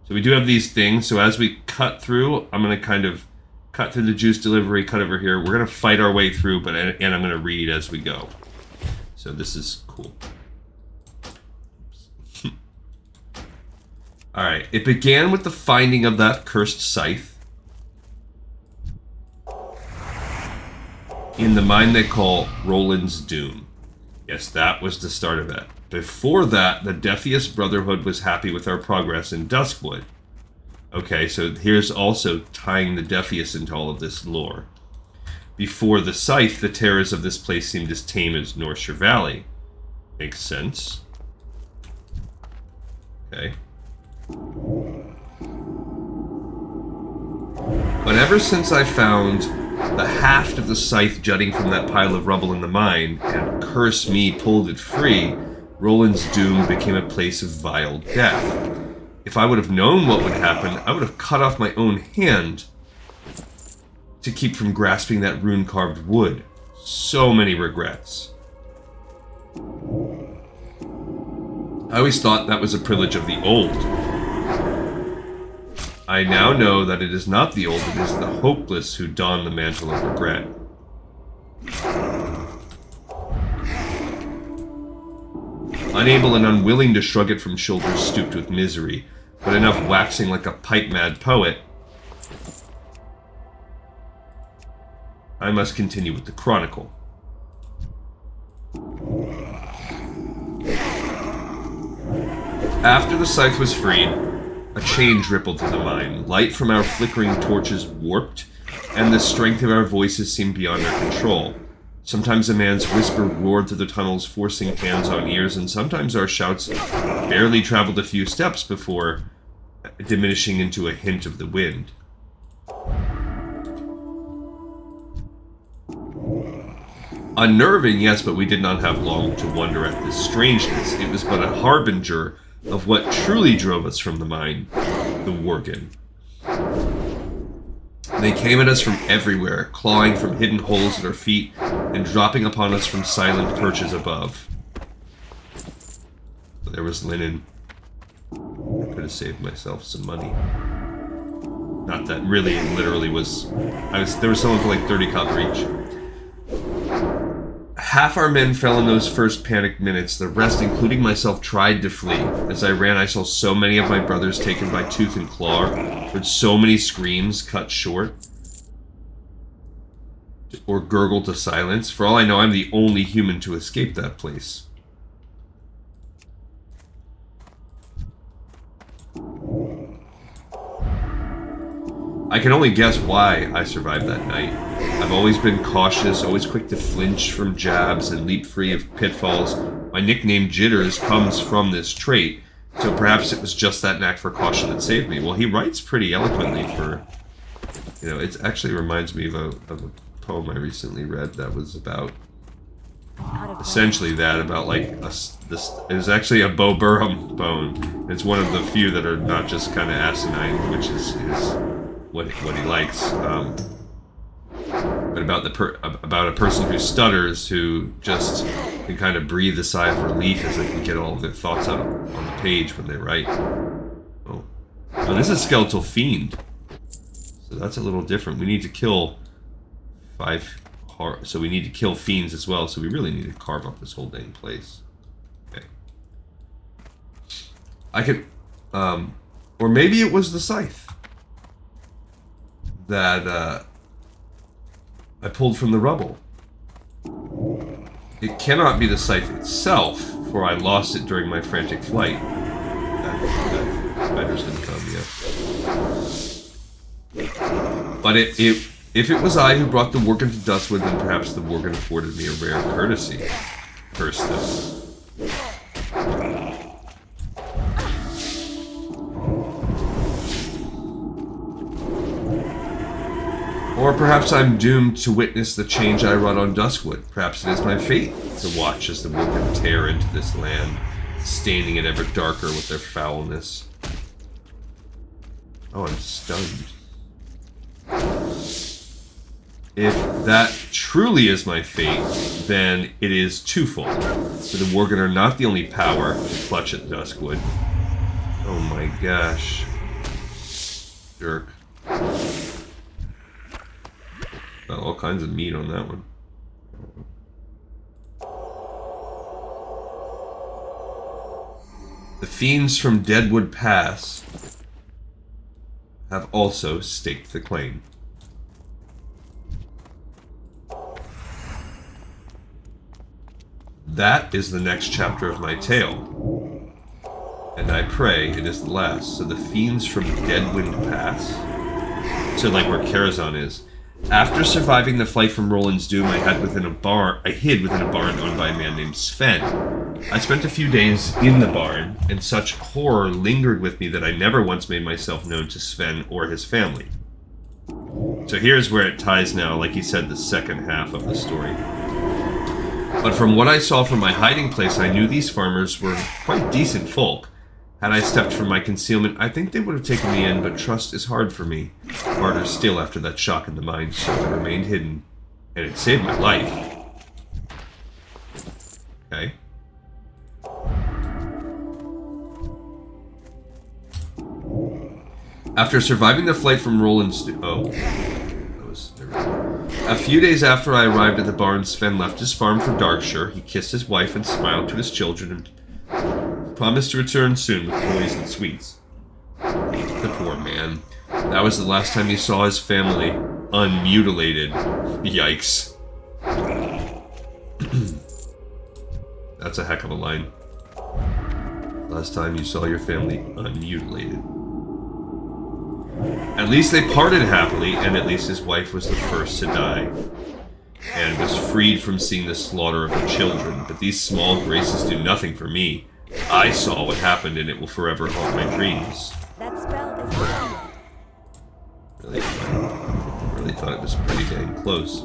So we do have these things, so as we cut through, I'm going to kind of cut through the juice delivery, cut over here. We're going to fight our way through, and I'm going to read as we go. So this is cool. Alright, it began with the finding of that cursed scythe in the mine they call Roland's Doom. Yes, that was the start of it. Before that, the Deathius Brotherhood was happy with our progress in Duskwood. Okay, so here's also tying the Deathius into all of this lore. Before the scythe, the terrors of this place seemed as tame as Northshire Valley. Makes sense. Okay. But ever since I found the haft of the scythe jutting from that pile of rubble in the mine, and curse me pulled it free, Roland's Doom became a place of vile death. If I would have known what would happen, I would have cut off my own hand to keep from grasping that rune-carved wood. So many regrets. I always thought that was a privilege of the old. I now know that it is not the old, it is the hopeless who don the mantle of regret. Unable and unwilling to shrug it from shoulders stooped with misery, but enough waxing like a pipe-mad poet, I must continue with the chronicle. After the scythe was freed, a change rippled through the mine. Light from our flickering torches warped, and the strength of our voices seemed beyond our control. Sometimes a man's whisper roared through the tunnels, forcing hands on ears, and sometimes our shouts barely traveled a few steps before diminishing into a hint of the wind. Unnerving, yes, but we did not have long to wonder at this strangeness. It was but a harbinger of what truly drove us from the mine, the Worgen. They came at us from everywhere, clawing from hidden holes at our feet and dropping upon us from silent perches above. There was linen. I could have saved myself some money. Not that really, it literally was... There was someone for like 30 copper each. Half our men fell in those first panicked minutes. The rest, including myself, tried to flee. As I ran, I saw so many of my brothers taken by tooth and claw, heard so many screams cut short, or gurgled to silence. For all I know, I'm the only human to escape that place. I can only guess why I survived that night. I've always been cautious, always quick to flinch from jabs and leap free of pitfalls. My nickname Jitters comes from this trait, so perhaps it was just that knack for caution that saved me. Well, he writes pretty eloquently for... You know, it actually reminds me of a poem I recently read that was about... Essentially that, about like... It was actually a Bo Burnham poem. It's one of the few that are not just kind of asinine, which is what he likes. But about a person who stutters, who just can kind of breathe a sigh of relief as they can get all of their thoughts out on the page when they write. Oh, this is Skeletal Fiend, so that's a little different. We need to kill 5 so we need to kill fiends as well. So we really need to carve up this whole dang place. Okay, I could, or maybe it was the scythe that I pulled from the rubble. It cannot be the scythe itself, for I lost it during my frantic flight. That spiders didn't come yet. But if it was I who brought the Worgen to Duskwood, then perhaps the Worgen afforded me a rare courtesy. Curse them. Or perhaps I'm doomed to witness the change I wrought on Duskwood. Perhaps it is my fate to watch as the Worgen tear into this land, staining it ever darker with their foulness. Oh, I'm stunned. If that truly is my fate, then it is twofold. For the Worgen are not the only power to clutch at Duskwood. Oh my gosh. Jerk. Got all kinds of meat on that one. The fiends from Deadwood Pass have also staked the claim. That is the next chapter of my tale, and I pray it is the last. So the fiends from Deadwind Pass, so like where Karazhan is. After surviving the flight from Roland's Doom, I hid within a barn owned by a man named Sven. I spent a few days in the barn, and such horror lingered with me that I never once made myself known to Sven or his family. So here's where it ties now, like he said, the second half of the story. But from what I saw from my hiding place, I knew these farmers were quite decent folk. Had I stepped from my concealment, I think they would have taken me in, but trust is hard for me. Harder still after that shock in the mine, so I remained hidden. And it saved my life. Okay. After surviving the flight from Roland's... A few days after I arrived at the barn, Sven left his farm for Darkshire. He kissed his wife and smiled to his children and promised to return soon with toys and sweets. The poor man. That was the last time he saw his family unmutilated. Yikes. That's a heck of a line. Last time you saw your family unmutilated. At least they parted happily, and at least his wife was the first to die, and was freed from seeing the slaughter of her children. But these small graces do nothing for me. I saw what happened, and it will forever haunt my dreams. That spell is gone. Really thought it was pretty dang close.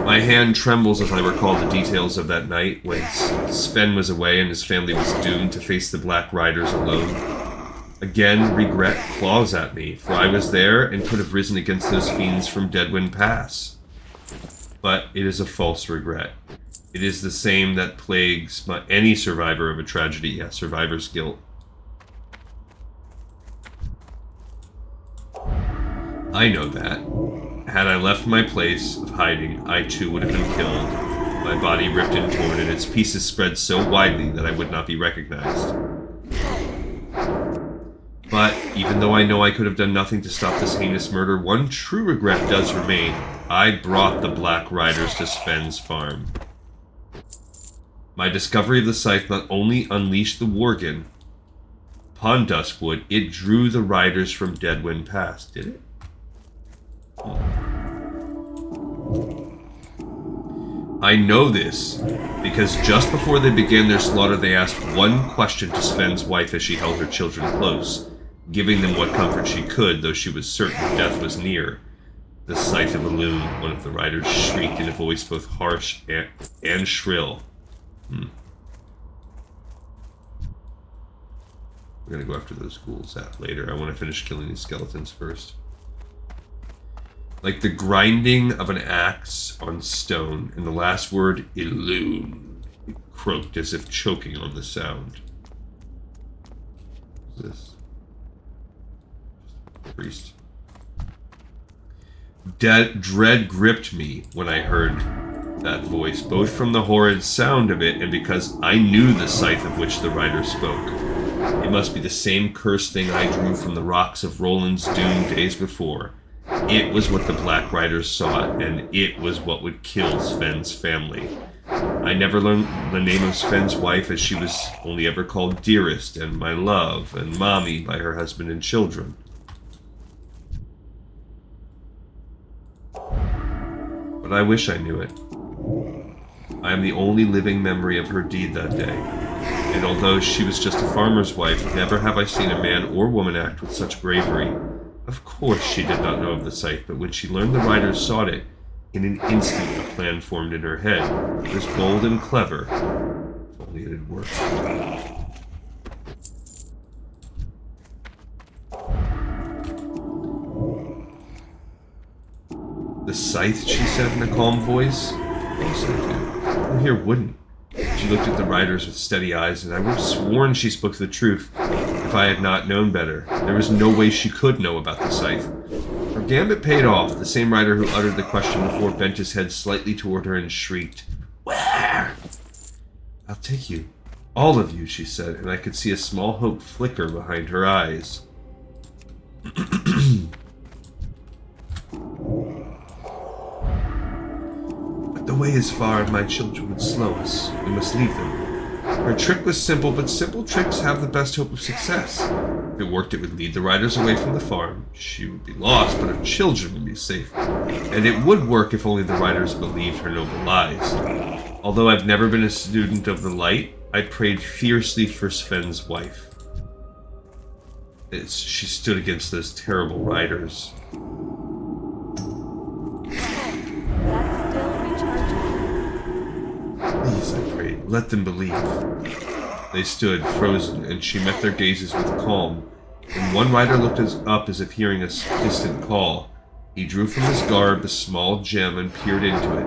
My hand trembles as I recall the details of that night when Sven was away and his family was doomed to face the Black Riders alone. Again, regret claws at me, for I was there and could have risen against those fiends from Deadwind Pass. But it is a false regret. It is the same that plagues any survivor of a tragedy. Yeah, survivor's guilt. I know that. Had I left my place of hiding, I too would have been killed. My body ripped and torn, and its pieces spread so widely that I would not be recognized. But even though I know I could have done nothing to stop this heinous murder, one true regret does remain. I brought the Black Riders to Sven's farm. My discovery of the scythe not only unleashed the Worgen upon Duskwood, it drew the riders from Deadwind Pass. Did it? I know this because just before they began their slaughter, they asked one question to Sven's wife as she held her children close, giving them what comfort she could, though she was certain death was near. The scythe of Elune, one of the riders shrieked in a voice both harsh and shrill. We're gonna go after those ghouls later. I want to finish killing these skeletons first. Like the grinding of an axe on stone, and the last word, Elune. It croaked as if choking on the sound. What's this? Priest. Dread gripped me when I heard that voice, both from the horrid sound of it and because I knew the scythe of which the rider spoke. It must be the same cursed thing I drew from the rocks of Roland's Doom days before. It was what the Black Riders sought, and it was what would kill Sven's family. I never learned the name of Sven's wife, as she was only ever called Dearest, and my love, and Mommy by her husband and children. But I wish I knew it. I am the only living memory of her deed that day, and although she was just a farmer's wife, never have I seen a man or woman act with such bravery. Of course she did not know of the scythe, but when she learned the riders sought it, in an instant a plan formed in her head. It was bold and clever, if only it had worked. The scythe, she said in a calm voice. Yes, I do. Who here wouldn't? She looked at the riders with steady eyes, and I would have sworn she spoke the truth if I had not known better. There was no way she could know about the scythe. Her gambit paid off. The same rider who uttered the question before bent his head slightly toward her and shrieked, "Where?" "I'll take you. All of you," she said, and I could see a small hope flicker behind her eyes. "The way is far, and my children would slow us. We must leave them." Her trick was simple, but simple tricks have the best hope of success. If it worked, it would lead the riders away from the farm. She would be lost, but her children would be safe. And it would work if only the riders believed her noble lies. Although I've never been a student of the light, I prayed fiercely for Sven's wife. she stood against those terrible riders. That's still recharging. Please, I prayed, let them believe. They stood, frozen, and she met their gazes with calm. When one rider looked up as if hearing a distant call, he drew from his garb a small gem and peered into it.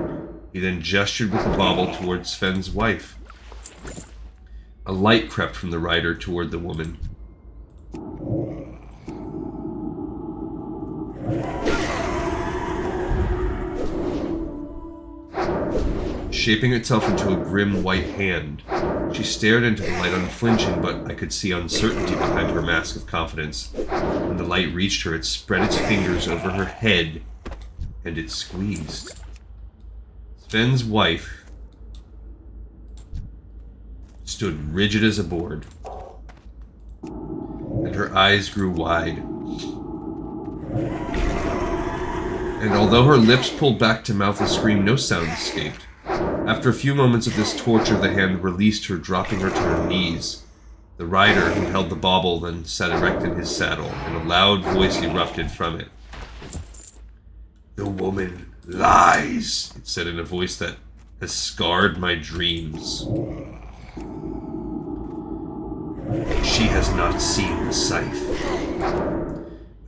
He then gestured with the bauble towards Sven's wife. A light crept from the rider toward the woman. Shaping itself into a grim white hand, she stared into the light unflinching, but I could see uncertainty behind her mask of confidence. When the light reached her, it spread its fingers over her head, and it squeezed. Sven's wife stood rigid as a board, and her eyes grew wide. And although her lips pulled back to mouth a scream, no sound escaped. After a few moments of this torture, the hand released her, dropping her to her knees. The rider, who held the bauble, then sat erect in his saddle, and a loud voice erupted from it. "The woman lies," it said in a voice that has scarred my dreams. "She has not seen the scythe."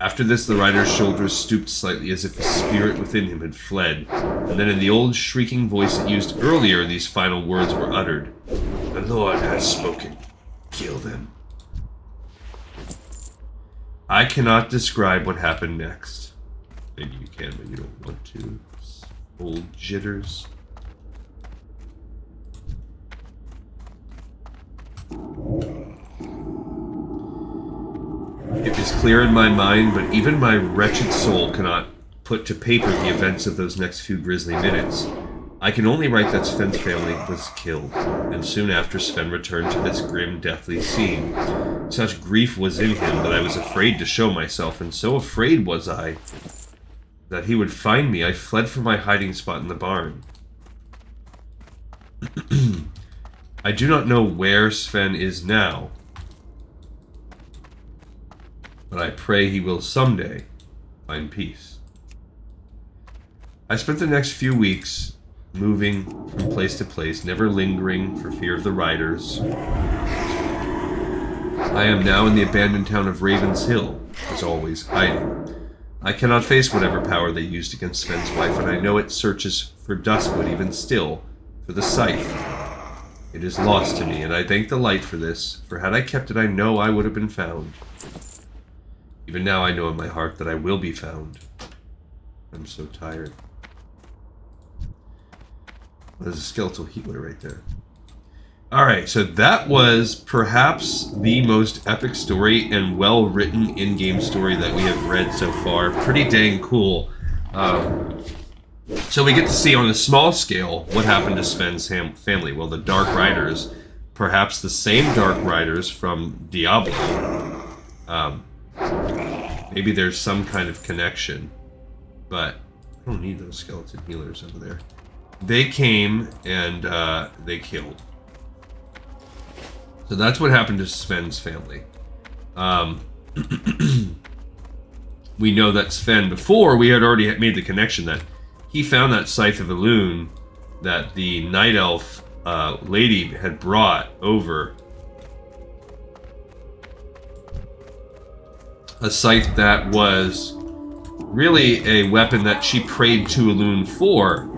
After this, the rider's shoulders stooped slightly as if the spirit within him had fled, and then in the old shrieking voice it used earlier, these final words were uttered. "The Lord has spoken. Kill them." I cannot describe what happened next. Maybe you can, but you don't want to. Old Jitters. It is clear in my mind, but even my wretched soul cannot put to paper the events of those next few grisly minutes. I can only write that Sven's family was killed, and soon after Sven returned to this grim, deathly scene. Such grief was in him that I was afraid to show myself, and so afraid was I that he would find me. I fled from my hiding spot in the barn. I do not know where Sven is now, but I pray he will someday find peace. I spent the next few weeks moving from place to place, never lingering for fear of the riders. I am now in the abandoned town of Raven's Hill, as always, hiding. I cannot face whatever power they used against Sven's wife, and I know it searches for Duskwood even still, for the scythe. It is lost to me, and I thank the light for this, for had I kept it, I know I would have been found. Even now I know in my heart that I will be found. I'm so tired. There's a skeletal healer right there. Alright, so that was perhaps the most epic story and well-written in-game story that we have read so far. Pretty dang cool. So we get to see on a small scale what happened to Sven's family. Well, the Dark Riders, perhaps the same Dark Riders from Diablo. Maybe there's some kind of connection, but I don't need those skeleton healers over there. They came and they killed. So that's what happened to Sven's family. We know that Sven, before, we had already made the connection that he found that Scythe of Elune that the Night Elf lady had brought over. A scythe that was really a weapon that she prayed to Elune for.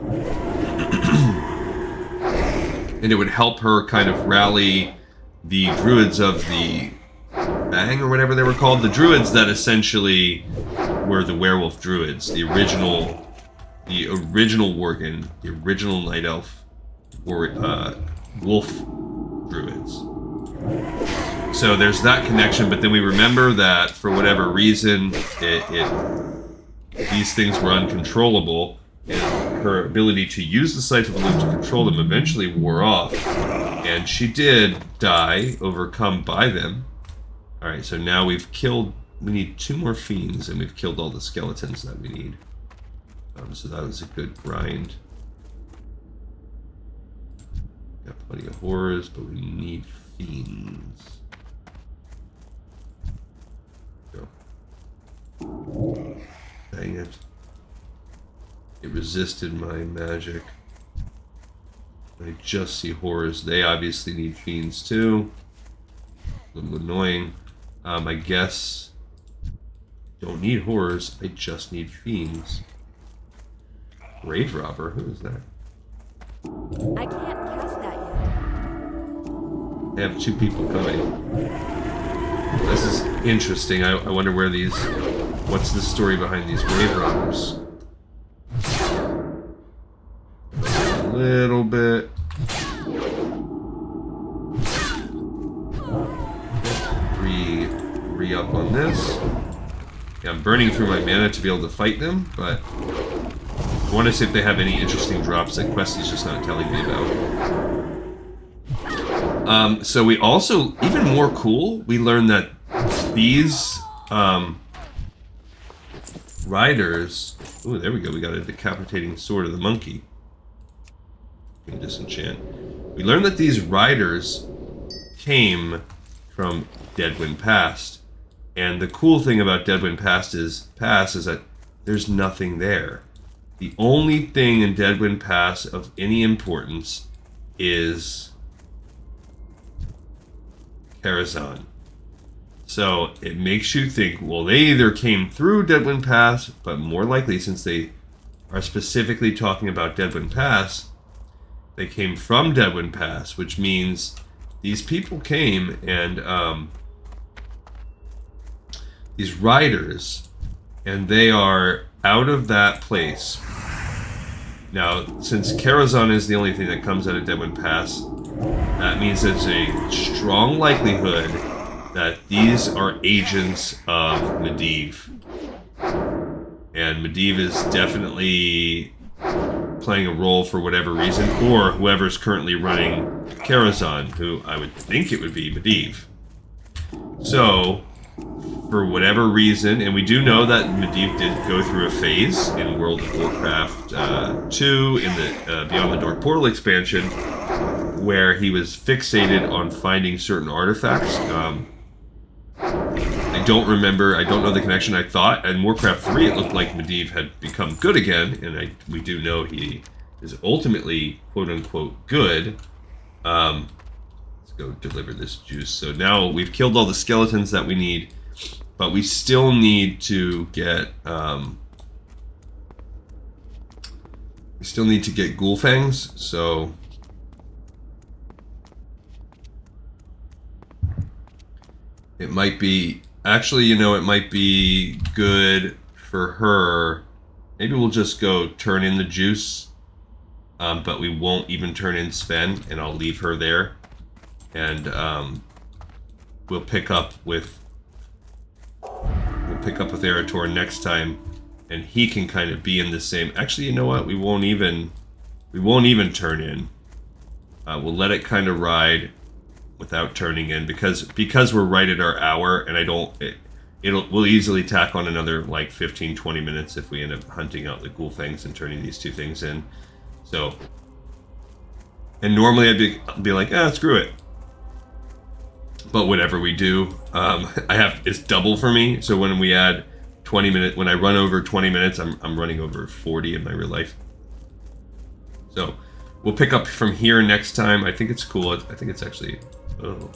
And it would help her kind of rally the druids of the Bang, or whatever they were called. The druids that essentially were the werewolf druids. The original Worgen, the original Night Elf wolf druids. So there's that connection, but then we remember that for whatever reason, these things were uncontrollable, and her ability to use the Scythe of Elune to control them eventually wore off, and she did die, overcome by them. Alright, so now we need 2 more fiends, and we've killed all the skeletons that we need. So that was a good grind. Got plenty of horrors, but we need fiends. Dang it. It resisted my magic. I just see horrors. They obviously need fiends too. A little annoying. I guess don't need horrors. I just need fiends. Grave robber. Who is that? I can't cast that yet. I have 2 people coming. This is interesting. I wonder where these... What's the story behind these grave robbers? A little bit. Re-up on this. Yeah, I'm burning through my mana to be able to fight them, but I want to see if they have any interesting drops that Questy's just not telling me about. So we also, even more cool, we learned that these riders... Ooh, there we go. We got a decapitating sword of the monkey. We can disenchant. We learned that these riders came from Deadwind Past. And the cool thing about Deadwind Past is that there's nothing there. The only thing in Deadwind Pass of any importance is Karazhan. So it makes you think, well, they either came through Deadwind Pass, but more likely, since they are specifically talking about Deadwind Pass, they came from Deadwind Pass, which means these people came and these riders, and they are out of that place. Now, since Karazhan is the only thing that comes out of Deadwind Pass, that means there's a strong likelihood that these are agents of Medivh. And Medivh is definitely playing a role for whatever reason, or whoever's currently running Karazhan, who I would think it would be Medivh. So, for whatever reason, and we do know that Medivh did go through a phase in World of Warcraft 2, in the Beyond the Dark Portal expansion, where he was fixated on finding certain artifacts. I don't remember, I don't know the connection. I thought in Warcraft 3 it looked like Medivh had become good again, and we do know he is ultimately quote-unquote good. Let's go deliver this juice. So now we've killed all the skeletons that we need, but we still need to get ghoul fangs, so it might be, actually, you know, it might be good for her. Maybe we'll just go turn in the juice, but we won't even turn in Sven, and I'll leave her there. And we'll pick up with Erator next time, and he can kind of be in the same. Actually, you know what? We won't even turn in. We'll let it kind of ride without turning in, because we're right at our hour, and we'll easily tack on another like 15-20 minutes if we end up hunting out the ghoul fangs and turning these 2 things in. So, and normally I'd be like, screw it. But whatever we do, it's double for me. So when we add 20 minutes, when I run over 20 minutes, I'm running over 40 in my real life. So we'll pick up from here next time. I think it's cool. I think it's actually, oh.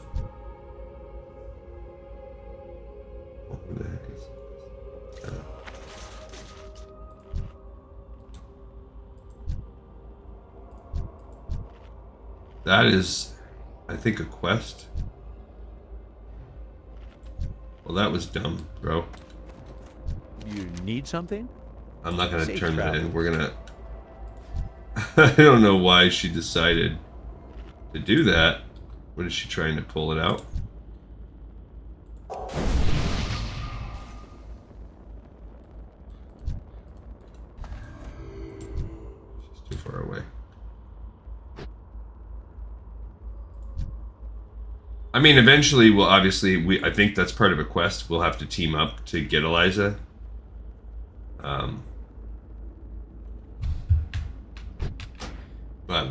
What the heck is that? That is, I think, a quest. Well, that was dumb, bro. You need something? I'm not gonna Safe turn that travel. in. We're gonna... I don't know why she decided to do that. What is she trying to pull it out? She's too far away. I mean, eventually, we'll obviously, I think that's part of a quest. We'll have to team up to get Eliza. But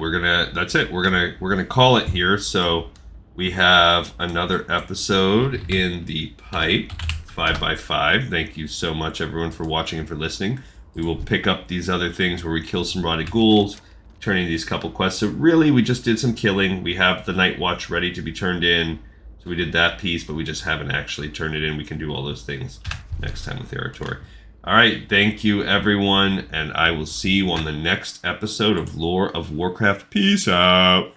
that's it. We're gonna call it here. So we have another episode in the pipe 5x5. Thank you so much, everyone, for watching and for listening. We will pick up these other things where we kill some rotted ghouls, turning these couple quests. So really, we just did some killing. We have the Night Watch ready to be turned in. So we did that piece, but we just haven't actually turned it in. We can do all those things next time with Arator. All right, thank you, everyone, and I will see you on the next episode of Lore of Warcraft. Peace out.